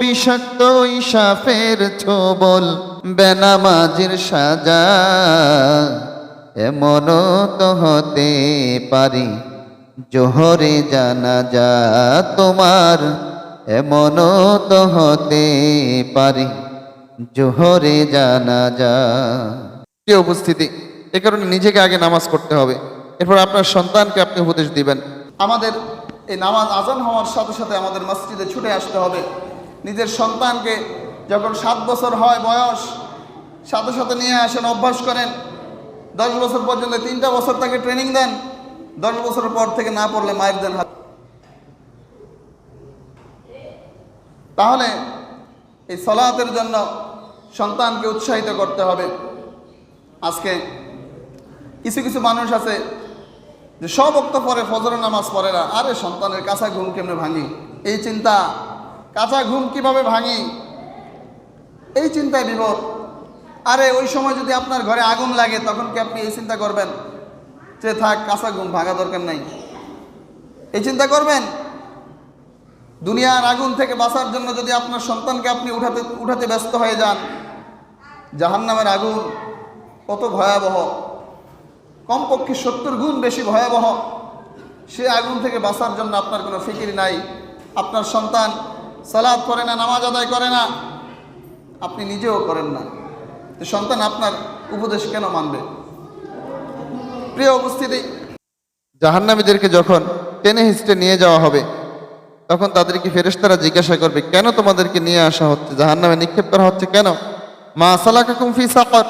বিষাক্ত সাপের ছোবল, বেনামাজির সাজা, এমনও তো হতে পারি জোহরে জানাজা তোমার, এমনও তো হতে পারি জোহরে জানাজা। প্রিয় উপস্থিতি, এ কারণে নিজেকে আগে নামাজ পড়তে হবে, এরপর আপনার সন্তানকে আপনি উপদেশ দিবেন। আমাদের এই নামাজ আজান হওয়ার সাথে সাথে আমাদের মসজিদে ছুটে আসতে হবে। নিজের সন্তানকে যখন 7 বছর হয় বয়স, সাথে সাথে নিয়ে আসেন, অভ্যাস করেন। 10 বছর পর্যন্ত 3টা বছর তাকে ট্রেনিং দেন। 10 বছর পর থেকে না পড়লে মায়ের দেন হাত। তাহলে এই সালাতের জন্য সন্তানকে উৎসাহিত করতে হবে। আজকে কিছু কিছু মানুষ আছে যে সব ওয়াক্ত পরে ফজরের নামাজ পড়ে না। আরে সন্তানের কাঁচা ঘুম কেমনে ভাঙি, এই চিন্তা, কাঁচা ঘুম কিভাবে ভাঙি, এই চিন্তায় বিপদ। আরে ওই সময় যদি আপনার ঘরে আগুন লাগে তখন কি আপনি এই চিন্তা করবেন যে থাক কাঁচা ঘুম ভাঙা দরকার নাই? এই চিন্তা করবেন? দুনিয়ার আগুন থেকে বাঁচার জন্য যদি আপনার সন্তানকে আপনি উঠাতে ব্যস্ত হয়ে যান, জাহান্নামের আগুন কত ভয়াবহ, কমপক্ষে 70 গুণ বেশি ভয়াবহ। সে আগুন থেকে বাঁচার জন্য আপনার কোনো ফিকির নাই। আপনার সন্তান সালাত করে না, নামাজ আদায় করে না, আপনি নিজেও করেন না, তো সন্তান আপনার উপদেশ কেন মানবে? প্রিয় উপস্থিতি, জাহান্নামীদেরকে যখন টেনে হিঁচড়ে নিয়ে যাওয়া হবে তখন তাদেরকে ফেরেশতারা জিজ্ঞাসা করবে, কেন তোমাদেরকে নিয়ে আসা হচ্ছে, জাহান্নামে নিক্ষেপ করা হচ্ছে কেন? মা সালাকাকুম ফি সাকার,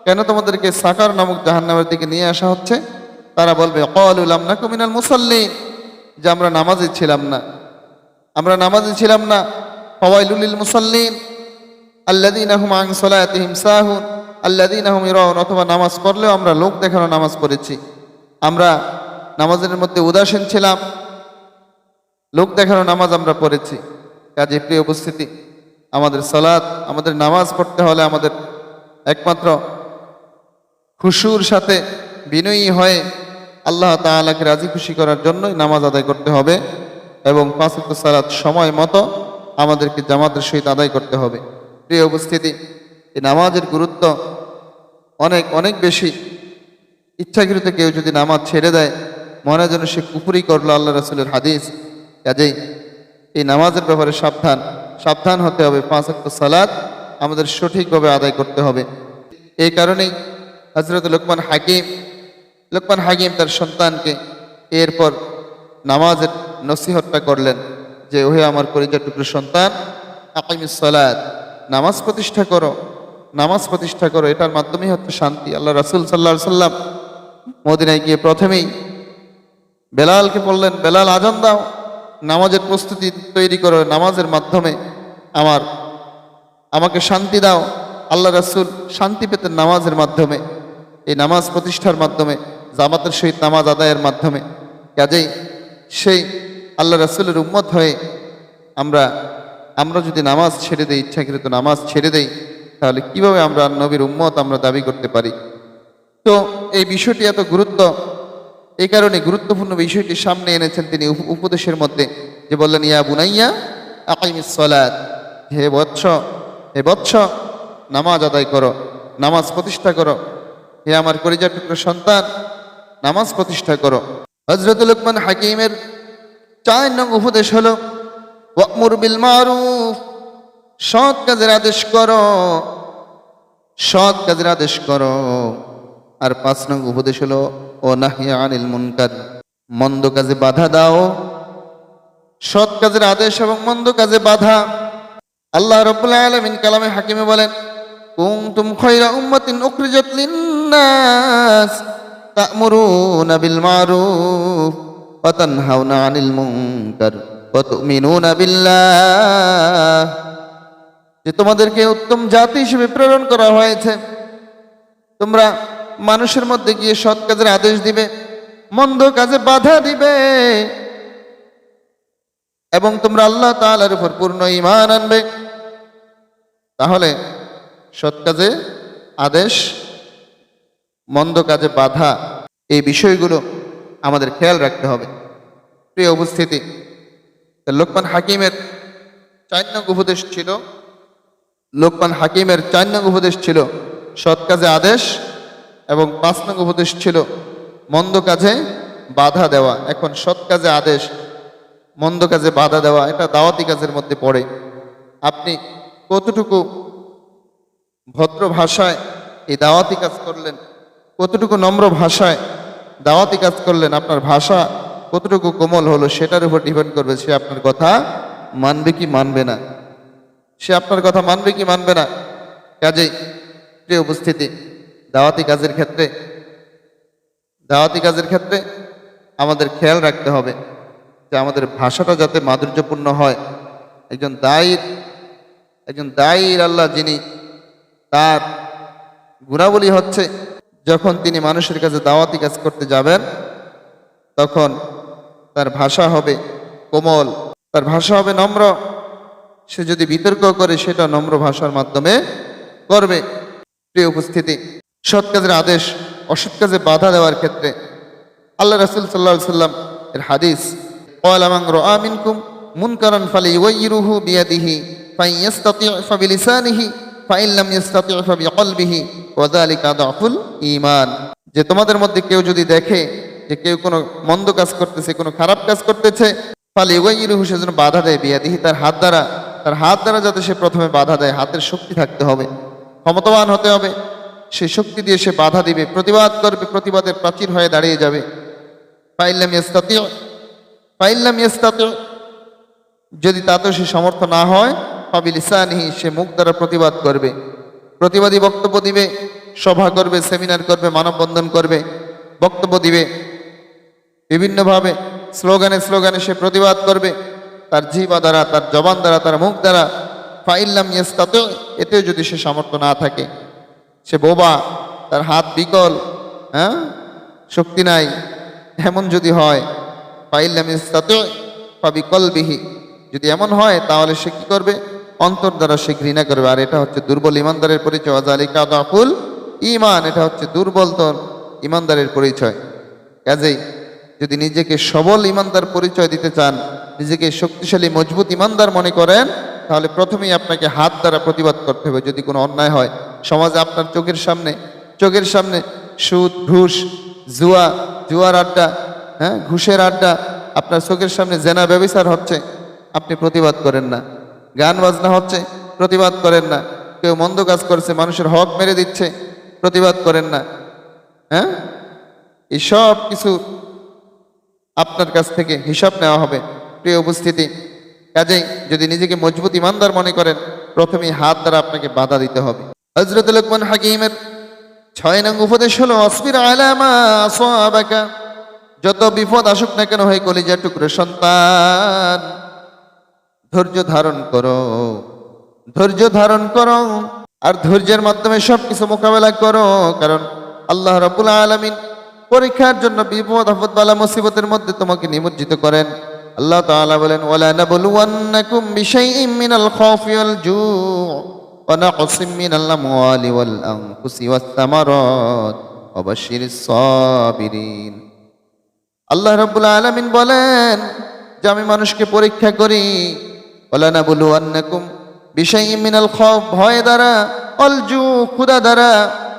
কেন তোমাদেরকে সাকার নামক জাহান্নামের দিকে নিয়ে আসা হচ্ছে? তারা বলবে ক্বালু লাম নাকু মিনাল মুসাল্লিন, যে আমরা নামাজে ছিলাম না, আমরা নামাজে ছিলাম না। ফাওয়াইলুল লিল মুসাল্লিন আল্লাযীনা হুম আন সালাতিহিম সাহুন আল্লাযীনা হুম ইরাউন, অথবা নামাজ পড়লেও আমরা লোক দেখানো নামাজ পড়েছি, আমরা নামাজের মধ্যে উদাসীন ছিলাম, লোক দেখানো নামাজ আমরা পড়েছি। কাজে প্রিয় উপস্থিতি, আমাদের সালাত, আমাদের নামাজ পড়তে হলে আমাদের একমাত্র খুশুর সাথে বিনয়ী হয়ে আল্লাহ তাআলাকে রাজি খুশি করার জন্যই নামাজ আদায় করতে হবে এবং 5 ওয়াক্ত সালাত সময় মতো আমাদেরকে জামাতের সহিত আদায় করতে হবে। প্রিয় উপস্থিতি, এই নামাজের গুরুত্ব অনেক অনেক বেশি। ইচ্ছাকৃত কেউ যদি নামাজ ছেড়ে দেয় মনে যেন সে কুফরি করলো, আল্লাহ রাসূলের হাদিস। কাজেই এই নামাজের ব্যাপারে সাবধান হতে হবে। 5 ওয়াক্ত সালাত আমাদের সঠিকভাবে আদায় করতে হবে। এই কারণেই হযরত লোকমান হাকিম তার সন্তানকে এরপর নামাজের নসিহতটা করলেন যে, ওহে আমার কলিজার টুকরো সন্তান, আকিমিস সালাত, নামাজ প্রতিষ্ঠা করো, নামাজ প্রতিষ্ঠা করো, এটার মাধ্যমেই হচ্ছে শান্তি। আল্লাহ রাসূল সাল্লাল্লাহু আলাইহি সাল্লাম মদিনায় গিয়ে প্রথমেই বেলালকে বললেন, বেলাল আজান দাও, নামাজের প্রস্তুতি তৈরি করো, নামাজের মাধ্যমে আমাকে শান্তি দাও। আল্লাহ রাসূল শান্তি পেতেন নামাজের মাধ্যমে, এই নামাজ প্রতিষ্ঠার মাধ্যমে, জামাতের সহিত নামাজ আদায়ের মাধ্যমে। কাজেই সেই আল্লাহ রাসূলের উম্মত হয়ে আমরা যদি নামাজ ছেড়ে দেই, ইচ্ছাকৃত নামাজ ছেড়ে দেই, তাহলে কিভাবে আমরা নবীর উম্মত আমরা দাবি করতে পারি? তো এই বিষয়টি এত গুরুত্ব, এই কারণে গুরুত্বপূর্ণ বিষয়টি সামনে এনেছেন তিনি উপদেশের মধ্যে, যে বললেন, ইয়া বুনাইয়া আকিমিস সালাত, হে বৎস নামাজ আদায় করো, নামাজ প্রতিষ্ঠা করো, হে আমার কলিজার টুকরো সন্তান নামাজ প্রতিষ্ঠা করো। হযরত লোকমান হাকিমের 4 নং উপদেশ হলো ওয়া'মুর বিল মারুফ, সৎ কাজের আদেশ করো, সৎ কাজের আদেশ করো। আর 5 নং উপদেশ হলো ও নাহিয়া আনিল মুনকার, মন্দ কাজে বাধা দাও। সৎ কাজের আদেশ এবং মন্দ কাজে বাধা। আল্লাহ রাব্বুল আলামিন কালামে হাকিমে বলেন, কুনতুম খায়রা উম্মাতিন উখরিজাত লিন-নাস তা'মুরুনা বিল মারুফ ওয়া তানহাউনা আনিল মুনকার ওয়া তু'মিনুনা বিল্লাহ, যে তোমাদেরকে উত্তম জাতি হিসেবে প্রেরণ করা হয়েছে, তোমরা মানুষের মধ্যে গিয়ে সৎ কাজের আদেশ দিবে, মন্দ কাজে বাধা দিবে, এবং তোমরা আল্লাহ তাআলার উপর পূর্ণ ঈমান আনবে। তাহলে সৎ কাজে আদেশ, মন্দ কাজে বাধা, এই বিষয়গুলো আমাদের খেয়াল রাখতে হবে। প্রিয় উপস্থিতি, লোকমান হাকিমের 4 নং উপদেশ ছিল, লোকমান হাকিমের 4 নং উপদেশ ছিল সৎ কাজে আদেশ, এবং 5 নং উপদেশ ছিল মন্দ কাজে বাধা দেওয়া। এখন সৎ কাজে আদেশ, মন্দ কাজে বাধা দেওয়া, এটা দাওয়াতি কাজের মধ্যে পড়ে। আপনি কতটুকু ভদ্র ভাষায় এই দাওয়াতি কাজ করলেন, কতটুকু নম্র ভাষায় দাওয়াতি কাজ করলেন, আপনার ভাষা কতটুকু কোমল হলো, সেটার উপর ডিপেন্ড করবে সে আপনার কথা মানবে কি মানবে না, সে আপনার কথা মানবে কি মানবে না। কাজেই প্রিয় উপস্থিতি, দাওয়াতি কাজের ক্ষেত্রে আমাদের খেয়াল রাখতে হবে যে আমাদের ভাষাটা যাতে মাধুর্যপূর্ণ হয়। একজন দায়ীর আল্লাহ যিনি, তার গুণাবলী হচ্ছে যখন তিনি মানুষের কাছে দাওয়াতি কাজ করতে যাবেন তখন তার ভাষা হবে কোমল, তার ভাষা হবে নম্র। সে যদি বিতর্ক করে সেটা নম্র ভাষার মাধ্যমে করবে। প্রিয় উপস্থিতি, সৎ কাজের আদেশ, অসৎ কাজে বাধা দেওয়ার ক্ষেত্রে আল্লাহ রাসূল সাল্লাল্লাহু আলাইহি ওয়াসাল্লাম এর হাদিস, ক্বালা মান রাআ মিনকুম মুনকারান ফালিয়ুগাইয়িরহু বিয়াদিহি ফাইয়াসতাতি' ফাবিলিসানিহি ফাইন লাম ইয়াসতাতি' ফাবিকলবিহি ওয়া যালিকা দাফুল ঈমান। যে তোমাদের মধ্যে কেউ যদি দেখে যে কেউ কোনো মন্দ কাজ করতেছে, কোনো খারাপ কাজ করতেছে, ফালিয়ুগাইয়িরহু, সে যেন বাধা দেয়, বিয়াদিহি, তার হাত দ্বারা যাতে সে প্রথমে বাধা দেয়। হাতের শক্তি থাকতে হবে, ক্ষমতাবান হতে হবে, সেই শক্তি দিয়ে সে বাধা দিবে, প্রতিবাদ করবে, প্রতিবাদের প্রাচীর হয়ে দাঁড়িয়ে যাবে। ফাইন লাম ইয়াসতাতি', যদি তাতেও সে সমর্থ না হয়, ফাবিলিসানিহি, সে মুখ দ্বারা প্রতিবাদ করবে, প্রতিবাদী বক্তব্য দিবে, সভা করবে, সেমিনার করবে, মানববন্ধন করবে, বক্তব্য দিবে, বিভিন্নভাবে স্লোগানে সে প্রতিবাদ করবে, তার জিহ্বা দ্বারা, তার জবান দ্বারা, তার মুখ দ্বারা। ফাইন লাম ইয়াসতাতি', এতেও যদি সে সামর্থ্য না থাকে, সে বোবা, তার হাত বিকল, শক্তি নাই, এমন যদি হয়, ফাইন লাম ইয়াসতাতি' ফাবিকলবিহি, যদি এমন হয় তাহলে সে কি করবে? অন্তর দ্বারা সে ঘৃণা করবে। আর এটা হচ্ছে দুর্বল ইমানদারের পরিচয়। যালিকা দাফুল ঈমান, এটা হচ্ছে দুর্বল ইমানদারের পরিচয়। কাজেই যদি নিজেকে সবল ইমানদার পরিচয় দিতে চান, নিজেকে শক্তিশালী মজবুত ইমানদার মনে করেন, তাহলে প্রথমেই আপনাকে হাত দ্বারা প্রতিবাদ করতে হবে। যদি কোনো অন্যায় হয় সমাজে, আপনার চোখের সামনে সুদ, ঘুষ, জুয়ার আড্ডা, ঘুষের আড্ডা, আপনার চোখের সামনে জেনা ব্যভিচার হচ্ছে, আপনি প্রতিবাদ করেন না। গান বাজনা হচ্ছে, প্রতিবাদ করেন না। কেউ মন্দ কাজ করছে, মানুষের হক মেরে দিচ্ছে, প্রতিবাদ করেন না। এই সব কিছু আপনার কাছ থেকে হিসাব নেওয়া হবে। প্রিয় উপস্থিতি, কাজেই যদি নিজেকে মজবুত ইমানদার মনে করেন, প্রথমেই হাত দ্বারা আপনাকে বাধা দিতে হবে। হযরত লুকমান হাকিমের 6 নং উপদেশ হলো, আসবির আলা মা আসাবাকা, যত বিপদ আসুক না কেন হয় কলিজার টুকরো সন্তান, ধৈর্য ধারণ করো, আর ধৈর্যের মাধ্যমে সবকিছু মোকাবেলা করো। কারণ আল্লাহ রাব্বুল আলামিন পরীক্ষার জন্য বিপদ আপদ বালা মুসিবতের মধ্যে তোমাকে নিমজ্জিত করেন। আল্লাহ তাআলা বলেন, ওয়ালা নাবলুওয়ান্নাকুম বিশাইইম মিনাল খাউফি ওয়াল জু' ওয়া নাকসিম মিনাল আমওয়ালি ওয়াল আনফুসি ওয়াস সামারাত ওয়া বাশশিরিস সাবিরিন। আল্লাহ রাব্বুল আলামিন বলেন যে আমি মানুষকে পরীক্ষা করি, ওয়ালা নাবলুওয়ান্নাকুম বিশাইইম মিনাল খাউফ, ভয় দ্বারা, ওয়াল জু', ক্ষুধা দ্বারা,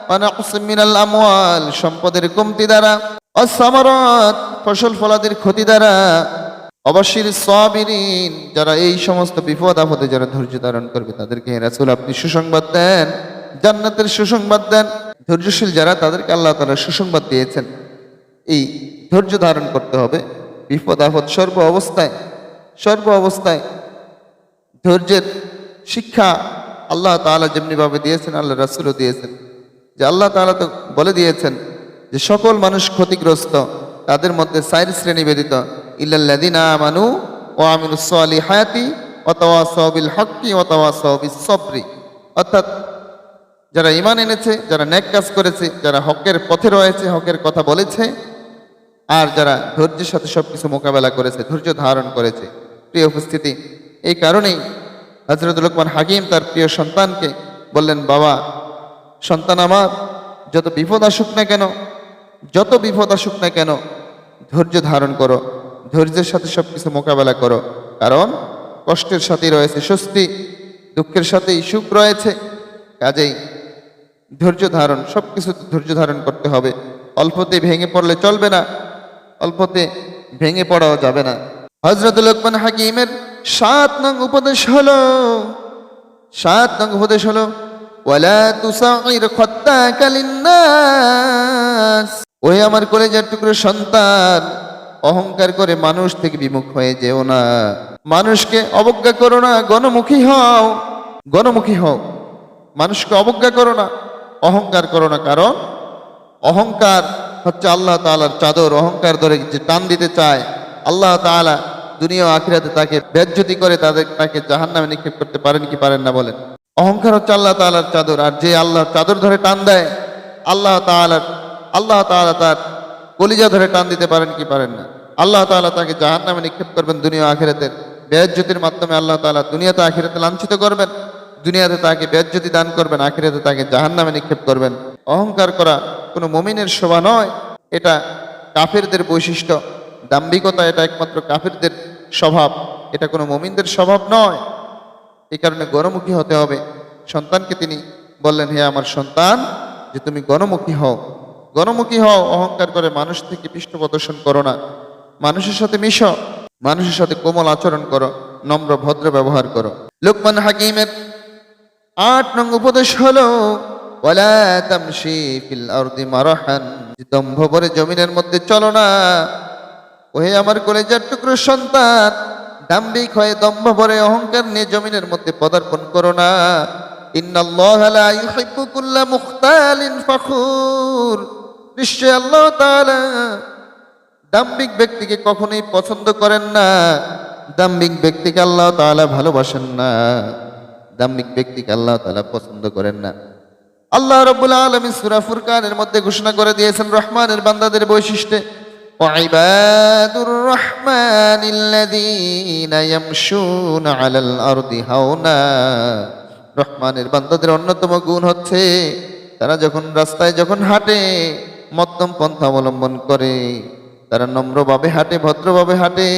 ওয়া নাকসিম মিনাল আমওয়াল, সম্পদের কমতি দ্বারা, ওয়াস সামারাত, ফসল ফলাদির ক্ষতি দ্বারা, অবশ্যই সাবিরিন, যারা এই সমস্ত বিপদ আপদে যারা ধৈর্য ধারণ করবে তাদেরকে রাসূল আপনি সুসংবাদ দেন, জান্নাতের সুসংবাদ দেন। ধৈর্যশীল যারা, তাদেরকে আল্লাহ তাআলা সুসংবাদ দিয়েছেন। এই ধৈর্য ধারণ করতে হবে বিপদ আপদ সর্ব অবস্থায়। ধৈর্যের শিক্ষা আল্লাহ তাআলা যেমনিভাবে দিয়েছেন, আল্লাহ রাসূলও দিয়েছেন। যে আল্লাহ তাআলা তো বলে দিয়েছেন যে সকল মানুষ ক্ষতিগ্রস্ত, তাদের মধ্যে 4 শ্রেণী ব্যতীত, ইল্লাল্লাযিনা আমানু ওয়া আমিলুস সালিহাতি ওয়া তাওয়াসাউ বিল হাক্কি ওয়া তাওয়াসাউ বিস সাবরি, অর্থাৎ যারা ঈমান এনেছে, যারা নেক কাজ করেছে, যারা হকের পথে রয়েছে, হকের কথা বলেছে, আর যারা ধৈর্যের সাথে সবকিছু মোকাবেলা করেছে, ধৈর্য ধারণ করেছে। প্রিয় উপস্থিতি, এই কারণেই হযরত লুকমান হাকিম তার প্রিয় সন্তানকে বললেন, বাবা, সন্তান আমার, যত বিপদ আসুক না কেন ধৈর্য ধারণ করো, ধৈর্যের সাথে সবকিছু মোকাবেলা করো। কারণ কষ্টের সাথেই রয়েছে স্বস্তি, দুঃখের সাথেই সুখ রয়েছে। কাজেই ধৈর্য ধারণ, সবকিছু ধৈর্য ধারণ করতে হবে। অল্পতে ভেঙে পড়লে চলবে না, অল্পতে ভেঙে পড়াও যাবে না। হযরত লোকমান হাকিমের 7 নং উপদেশ হলো, 7 নং উপদেশ হলো ওয়ালা তুসাইর খাত্তাকা লিন্নাস। ওই আমার কলেজের টুকরো সন্তান, অহংকার করে মানুষ থেকে বিমুখ হয়ে যেও না, মানুষকে অবজ্ঞা করো না, গণমুখী হও, গণমুখী হও, মানুষকে অবজ্ঞা করো না, অহংকার করো না। কারণ অহংকার হচ্ছে আল্লাহ তাআলার চাদর। অহংকার ধরে যে টান দিতে চায়, আল্লাহ তাআলা দুনিয়া ও আখিরাতে তাকে বেজ্জতি করে তাকে জাহান্নামে নিক্ষেপ করতে পারেন কি পারেন না বলেন? অহংকার হচ্ছে আল্লাহ তাআলার চাদর, আর যে আল্লাহর চাদর ধরে টান দেয়, আল্লাহ তাআলা তার কলিজা ধরে টান দিতে পারেন কি পারেন না? আল্লাহ তাআলা তাকে জাহান্নামে নিক্ষেপ করবেন দুনিয়া ও আখিরাতের বেজ্জতির মাধ্যমে। আল্লাহ তাআলা দুনিয়াতে আখিরাতে লাঞ্ছিত করবেন, দুনিয়াতে তাকে বেজ্জতি দান করবেন, আখিরাতে তাকে জাহান্নামে নিক্ষেপ করবেন। অহংকার করা কোনো মুমিনের শোভা নয়, এটা কাফেরদের বৈশিষ্ট্য। দাম্ভিকতা এটা একমাত্র কাফেরদের স্বভাব, এটা কোনো মুমিনদের স্বভাব নয়। এই কারণে গণমুখী হতে হবে। সন্তানকে তিনি বললেন, হে আমার সন্তান, যে তুমি গণমুখী হও, গণমুখী হও, অহংকার করে মানুষ থেকে পৃষ্ঠ প্রদর্শন করো না, মানুষের সাথে মিশো, মানুষের সাথে কোমল আচরণ করো, নম্র ভদ্র ব্যবহার করো। লোকমান হাকিমের 8 নং উপদেশ হলো ওয়ালা তামশি ফিল আরদি মারহান। দম্ভ ভরে জমিনের মধ্যে চলো না। ওহে আমার কলেজার টুকরো সন্তান, দাম্ভিক হয়ে দম্ভ ভরে অহংকার নিয়ে জমিনের মধ্যে পদার্পণ করো না। ইন্নাল্লাহা লা ইউহিব্বু কুল্লা মুখতালিন ফাখুর। নিশ্চয় আল্লাহ তাআলা দাম্ভিক ব্যক্তিকে কখনোই পছন্দ করেন না, দাম্ভিক ব্যক্তিকে আল্লাহ তাআলা ভালোবাসেন না, দাম্ভিক ব্যক্তিকে আল্লাহ তাআলা পছন্দ করেন না। আল্লাহ রাব্বুল আলামিন সূরা ফুরকানের মধ্যে ঘোষণা করে দিয়েছেন রহমানের বান্দাদের বৈশিষ্ট্যে, ওয়াইবাদুর রহমানিল্লাযীনা ইয়ামশুনা আলাল আরদি হাওনা। রহমানের বান্দাদের অন্যতম গুণ হচ্ছে তারা যখন রাস্তায় যখন হাঁটে মধ্যম পন্থা অবলম্বন করে, তারা নম্রভাবে হাঁটে, ভদ্রভাবে হাঁটে,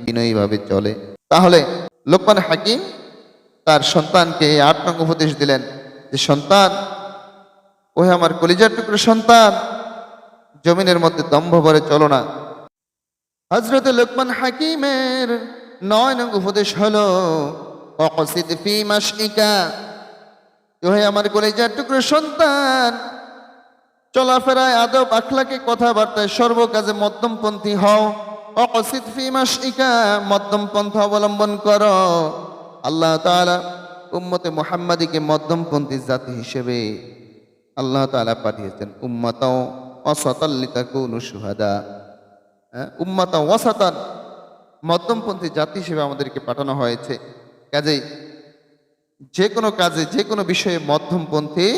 বিনয়ীভাবে চলে। তাহলে লোকমান হাকিম তার সন্তানকে 8 নং উপদেশ দিলেন যে, সন্তান, ওহে আমার কলিজার টুকরো সন্তান, জমিনের মধ্যে দম্ভ ভরে চলো না। হযরত লোকমান হাকিমের 9 নং উপদেশ হলো ওয়াকসিদ ফি মাশইকা। ওহে আমার কলিজার টুকরো সন্তান, চলাফেরায়, আদব আখলাকে, কথাবার্তায়, সর্বকাজে মধ্যমপন্থী হও। ওয়াকসিদ ফি মাশইকা, মধ্যম পন্থা অবলম্বন করো। আল্লাহ তাআলা উম্মতে মুহাম্মাদীকে মধ্যমপন্থী জাতি হিসেবে আল্লাহ তাআলা পাঠিয়েছেন। উম্মাতাও ওয়াসাতাল লিতাকুনু শুহাদা। উম্মাতাও ওয়াসাতান, মধ্যমপন্থী জাতি হিসেবে আমাদেরকে পাঠানো হয়েছে। কাজেই যে কোনো কাজে, যে কোনো বিষয়ে মধ্যমপন্থী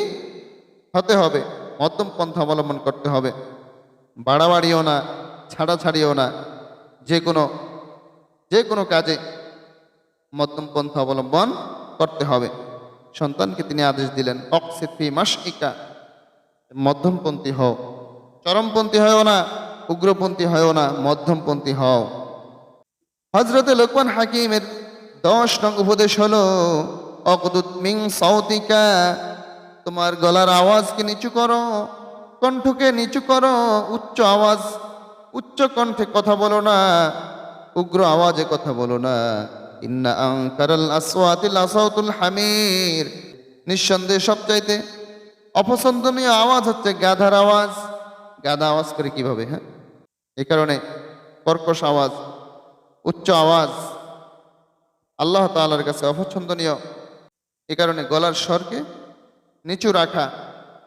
হতে হবে, মধ্যম পন্থা অবলম্বন করতে হবে। বাড়াবাড়িও না, ছাড়াছাড়িও না। যে কোনো কাজে মধ্যম পন্থা অবলম্বন করতে হবে। সন্তানকে তিনি আদেশ দিলেন, অকসিদ ফি মাশইকা, মধ্যমপন্থী হও, চরমপন্থী হও না, উগ্রপন্থী হও না, মধ্যমপন্থী হও। হযরতে লোকমান হাকিমের 10 নং উপদেশ হলো অকদুত মিন সাউতিকা। তোমার গলার আওয়াজকে নিচু করো, কণ্ঠকে নিচু করো, উচ্চ কণ্ঠে কথা বলো না, উগ্র আওয়াজে কথা বলো না। ইন্না আনকারাল আসওয়াতিল আসাউতুল হামির। নিঃসন্দেহে সবচাইতে অপছন্দনীয় আওয়াজ হচ্ছে গাধার আওয়াজ। গাধা আওয়াজ করে কিভাবে? এই কারণে কর্কশ আওয়াজ, উচ্চ আওয়াজ আল্লাহ তাআলার কাছে অপছন্দনীয়। এই কারণে গলার স্বরকে নিচু রাখা,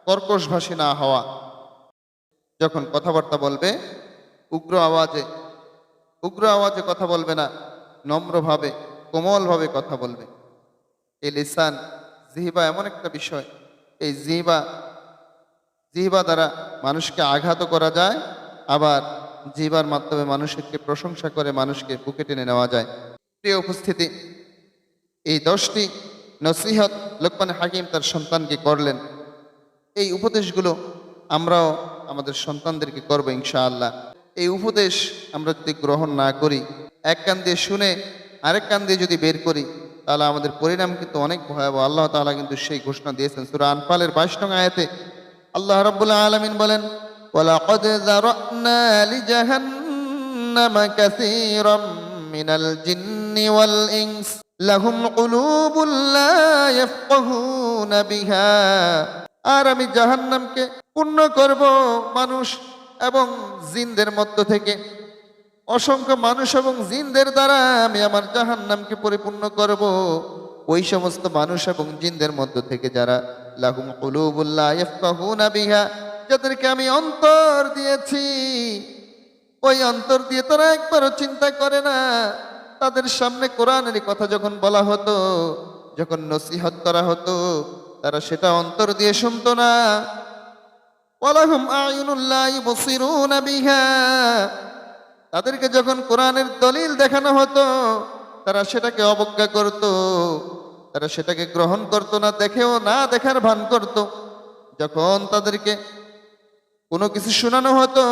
কর্কশভাষী না হওয়া। যখন কথাবার্তা বলবে উগ্র আওয়াজে কথা বলবে না, নম্রভাবে, কোমলভাবে কথা বলবে। এই লিসান, জিহবা এমন একটা বিষয়, এই জিহবা দ্বারা মানুষকে আঘাত করা যায়, আবার জিহবার মাধ্যমে মানুষকে প্রশংসা করে মানুষকে বুকে টেনে নেওয়া যায়। প্রিয় উপস্থিতি, এই 10টি নসিহত লোকমান হাকিম তার সন্তানকে করলেন। এই উপদেশগুলো আমরাও আমাদের সন্তানদেরকে করবো ইনশাআল্লাহ। এই উপদেশ আমরা যদি গ্রহণ না করি, এক কান দিয়ে শুনে আরেক কান দিয়ে যদি বের করি তাহলে আমাদের পরিণাম কিন্তু অনেক ভয়াবহ। আল্লাহ তাআলা কিন্তু সেই ঘোষণা দিয়েছেন সূরা আনফালের 22 নং আয়াতে। আল্লাহ রাব্বুল আলামিন বলেন, ওয়ালাকাদ যারানা লিজাহান্নামা কাসীরাম মিনাল জিন্নি ওয়াল ইনস লাহুম কুলুবুন লা ইয়াফকাহুনা বিহা। আর আমি জাহান্নামকে পূর্ণ করব মানুষ এবং জিনদের মধ্য থেকে। অসংখ্য মানুষ এবং জিনদের দ্বারা আমি আমার জাহান্নামকে পরিপূর্ণ করব। ওই সমস্ত মানুষ এবং জিনদের মধ্য থেকে যারা লাহুম কুলুবুন লা ইয়াফকাহুনা বিহা, যাদেরকে আমি অন্তর দিয়েছি, ওই অন্তর দিয়ে তারা একবারও চিন্তা করে না। তাদের সামনে কোরআনের কথা যখন বলা হতো, যখন নসিহত করা হতো, তারা সেটা অন্তর দিয়ে শুনতো না। ওয়ালাহুম আয়ুনুন লা ইউবসিরুনা বিহা, তাদেরকে যখন কোরআনের দলিল দেখানো হতো তারা সেটাকে অবজ্ঞা করত, তারা সেটাকে গ্রহণ করত না, দেখেও না দেখার ভান করত। যখন তাদেরকে কোনো কিছু শোনানো হতো,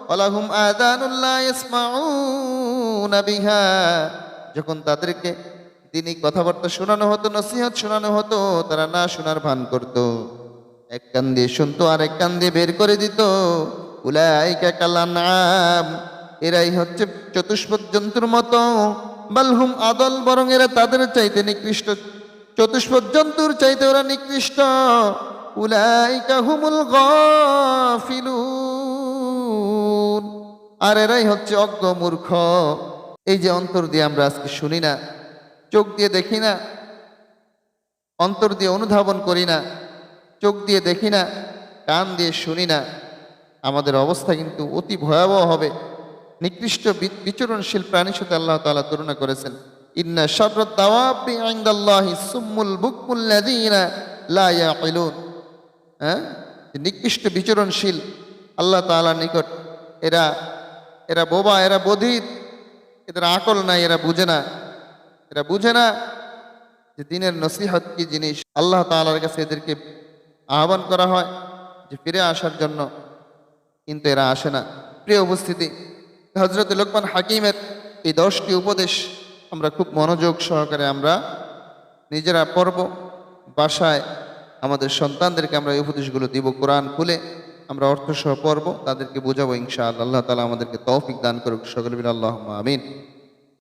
ওয়ালাহুম আযানুন লা ইয়াসমাউনা বিহা, যখন তাদেরকে দিনী কথাবার্তা শোনানো হতো, নসিহত শোনানো হতো, তারা না শোনার ভান করত। এক কান দিয়ে শুনতো আর এক কান দিয়ে বের করে দিত। উলাইকা কাল আনআম, এরাই হচ্ছে চতুষ্পদ জন্তুর মতো। বালহুম আদল, বরং এরা তাদের চাইতে নিকৃষ্ট, চতুষ্পদ জন্তুর চাইতে ওরা নিকৃষ্ট। উলাইকা হুমুল গাফিলুন, আর এরাই হচ্ছে অজ্ঞ মূর্খ। এই যে অন্তর দিয়ে আমরা আজকে শুনি না, চোখ দিয়ে দেখি না, অন্তর দিয়ে অনুধাবন করি না, চোখ দিয়ে দেখি না, কান দিয়ে শুনি না, আমাদের অবস্থা কিন্তু অতি ভয়াবহ হবে। নিকৃষ্ট বিচরণশীল প্রাণীর সাথে আল্লাহ তাআলা তুলনা করেছেন, ইন্না শাররাদ দাওয়াবি ইনদাল্লাহি সুম্মুল বুকমুল লাযীনা লা ইয়াকিলুন। হ্যাঁ, নিকৃষ্ট বিচরণশীল আল্লাহ তাআলার নিকট এরা এরা বোবা, এরা বধির, এদের আকল নাই, এরা বুঝে না, এরা বুঝে না যে দিনের নসিহত কি জিনিস। আল্লাহ তাআলার কাছে এদেরকে আহ্বান করা হয় যে ফিরে আসার জন্য, কিন্তু এরা আসে না। প্রিয় উপস্থিতি, হযরত লোকমান হাকিমের এই 10টি উপদেশ আমরা খুব মনোযোগ সহকারে আমরা নিজেরা পড়ব, বাসায় আমাদের সন্তানদেরকে আমরা এই উপদেশগুলো দিব। কোরআন খুলে আমরা অর্থ সহ পড়ব, তাদেরকে বোঝাবো ইনশাআল্লাহ। আল্লাহ তাআলা আমাদেরকে তৌফিক দান করুক। সকলে বলি আল্লাহুম্মা আমিন।